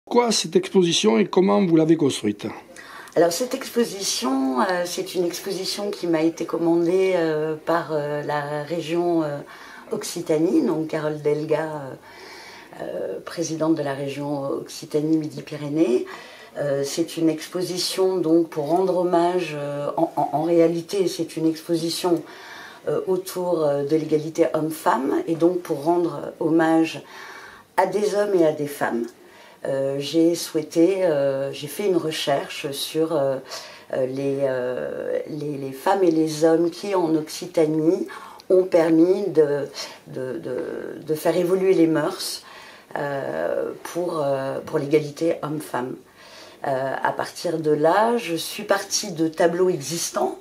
Quoi cette exposition et comment vous l'avez construite? Alors cette exposition, c'est une exposition qui m'a été commandée par la région Occitanie, donc Carole Delga, présidente de la région Occitanie-Midi-Pyrénées. C'est une exposition donc pour rendre hommage, en réalité c'est une exposition autour de l'égalité homme-femme et donc pour rendre hommage à des hommes et à des femmes. J'ai fait une recherche sur les femmes et les hommes qui en Occitanie ont permis de faire évoluer les mœurs pour l'égalité homme-femme. À partir de là, je suis partie de tableaux existants,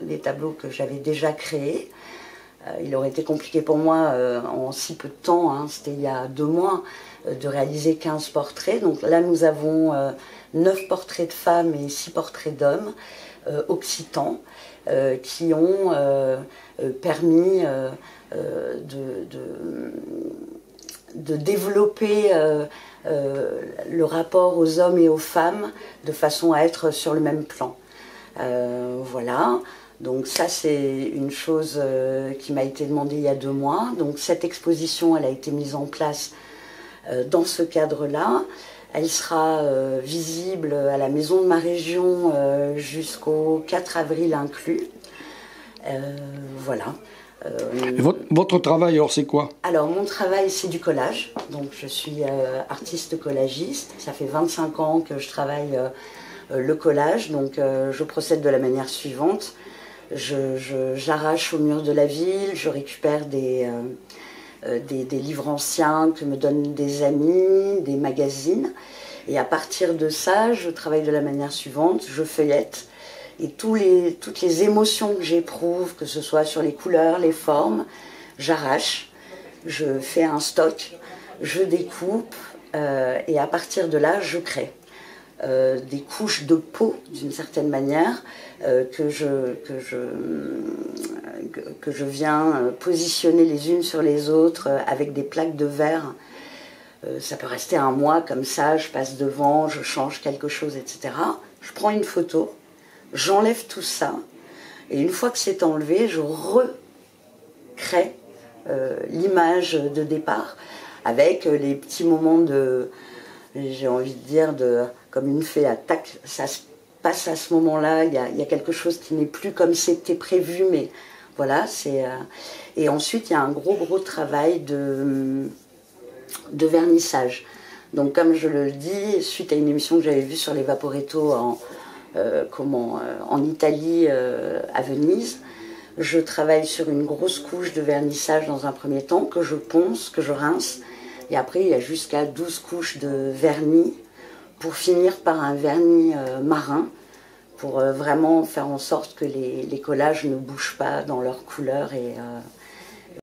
des tableaux que j'avais déjà créés. Il aurait été compliqué pour moi en si peu de temps, c'était il y a 2 mois, de réaliser 15 portraits. Donc là, nous avons 9 portraits de femmes et 6 portraits d'hommes occitans qui ont permis de développer le rapport aux hommes et aux femmes de façon à être sur le même plan. Voilà. Donc ça, c'est une chose qui m'a été demandée il y a 2 mois. Donc cette exposition, elle a été mise en place dans ce cadre-là. Elle sera visible à la Maison de ma région jusqu'au 4 avril inclus. Voilà. Votre travail, alors, c'est quoi? Alors, mon travail, c'est du collage. Donc, je suis artiste collagiste. Ça fait 25 ans que je travaille le collage. Donc, je procède de la manière suivante. J'arrache au mur de la ville, je récupère des livres anciens que me donnent des amis, des magazines. Et à partir de ça, je travaille de la manière suivante. Je feuillette. Et toutes les émotions que j'éprouve, que ce soit sur les couleurs, les formes, j'arrache, je fais un stock, je découpe et à partir de là, je crée des couches de peau d'une certaine manière que je viens positionner les unes sur les autres avec des plaques de verre. Ça peut rester un mois comme ça, je passe devant, je change quelque chose, etc. Je prends une photo. J'enlève tout ça, et une fois que c'est enlevé, je recrée l'image de départ, avec les petits moments j'ai envie de dire, comme une fée attaque, ça se passe à ce moment-là, il y a quelque chose qui n'est plus comme c'était prévu, mais voilà, et ensuite il y a un gros travail de vernissage. Donc comme je le dis, suite à une émission que j'avais vue sur les Vaporetto en Italie, à Venise, je travaille sur une grosse couche de vernissage dans un premier temps, que je ponce, que je rince, et après il y a jusqu'à 12 couches de vernis, pour finir par un vernis marin, pour vraiment faire en sorte que les collages ne bougent pas dans leur couleur